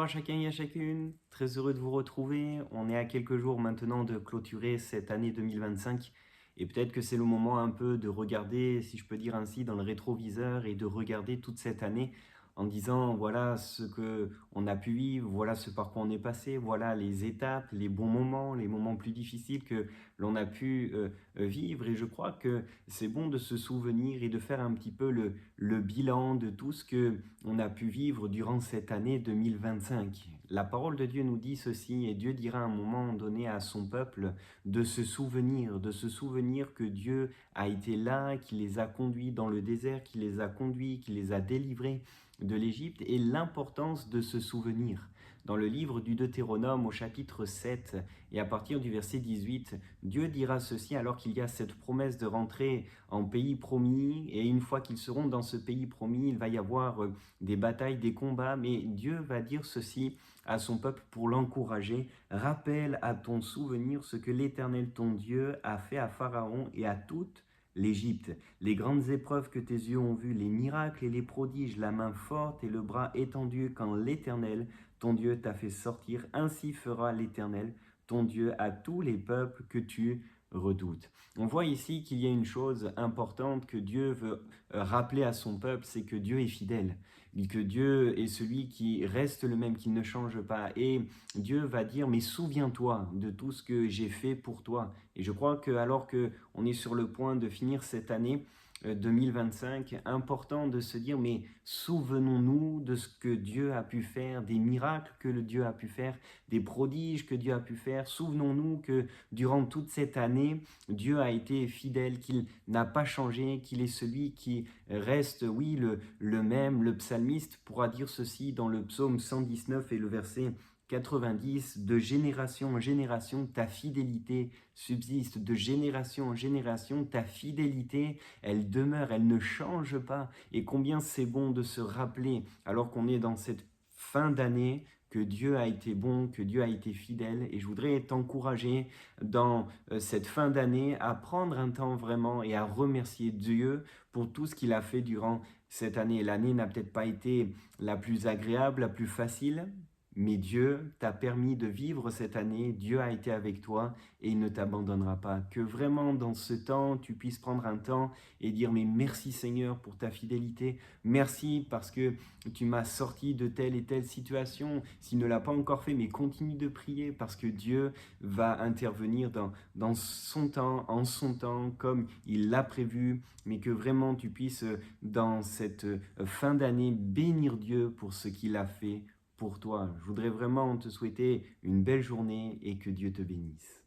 chacun et à chacune, très heureux de vous retrouver. On est à quelques jours maintenant de clôturer cette année 2025 et peut-être que c'est le moment un peu de regarder, si je peux dire ainsi, dans le rétroviseur et de regarder toute cette année en disant voilà ce que on a pu vivre, voilà ce par quoi on est passé, voilà les étapes, les bons moments, les moments plus difficiles que l'on a pu vivre. Et je crois que c'est bon de se souvenir et de faire un petit peu le bilan de tout ce que on a pu vivre durant cette année 2025. La parole de Dieu nous dit ceci, et Dieu dira à un moment donné à son peuple de se souvenir que Dieu a été là, qu'il les a conduits dans le désert, qu'il les a conduits, qu'il les a délivrés de l'Égypte, et l'importance de se souvenir. Dans le livre du Deutéronome au chapitre 7 et à partir du verset 18, Dieu dira ceci alors qu'il y a cette promesse de rentrer en pays promis, et une fois qu'ils seront dans ce pays promis, il va y avoir des batailles, des combats, mais Dieu va dire ceci à son peuple pour l'encourager. Rappelle à ton souvenir ce que l'Éternel ton Dieu a fait à Pharaon et à toute l'Égypte, les grandes épreuves que tes yeux ont vues, les miracles et les prodiges, la main forte et le bras étendu quand l'Éternel, ton Dieu, t'a fait sortir. Ainsi fera l'Éternel, ton Dieu, à tous les peuples que tu redoutes. On voit ici qu'il y a une chose importante que Dieu veut rappeler à son peuple, c'est que Dieu est fidèle, que Dieu est celui qui reste le même, qui ne change pas. Et Dieu va dire, mais souviens-toi de tout ce que j'ai fait pour toi. Et je crois que alors qu'on est sur le point de finir cette année 2025, important de se dire, mais souvenons-nous de ce que Dieu a pu faire, des miracles que le Dieu a pu faire, des prodiges que Dieu a pu faire. Souvenons-nous que durant toute cette année, Dieu a été fidèle, qu'il n'a pas changé, qu'il est celui qui reste, oui, le même. Le psalmiste pourra dire ceci dans le psaume 119 et le verset 90, de génération en génération, ta fidélité subsiste, de génération en génération, ta fidélité, elle demeure, elle ne change pas. Et combien c'est bon de se rappeler, alors qu'on est dans cette fin d'année, que Dieu a été bon, que Dieu a été fidèle. Et je voudrais t'encourager dans cette fin d'année à prendre un temps vraiment et à remercier Dieu pour tout ce qu'il a fait durant cette année. L'année n'a peut-être pas été la plus agréable, la plus facile, mais Dieu t'a permis de vivre cette année, Dieu a été avec toi et il ne t'abandonnera pas. Que vraiment dans ce temps, tu puisses prendre un temps et dire mais merci Seigneur pour ta fidélité, merci parce que tu m'as sorti de telle et telle situation. S'il ne l'a pas encore fait, mais continue de prier parce que Dieu va intervenir dans son temps, en son temps, comme il l'a prévu, mais que vraiment tu puisses dans cette fin d'année bénir Dieu pour ce qu'il a fait pour toi. Je voudrais vraiment te souhaiter une belle journée et que Dieu te bénisse.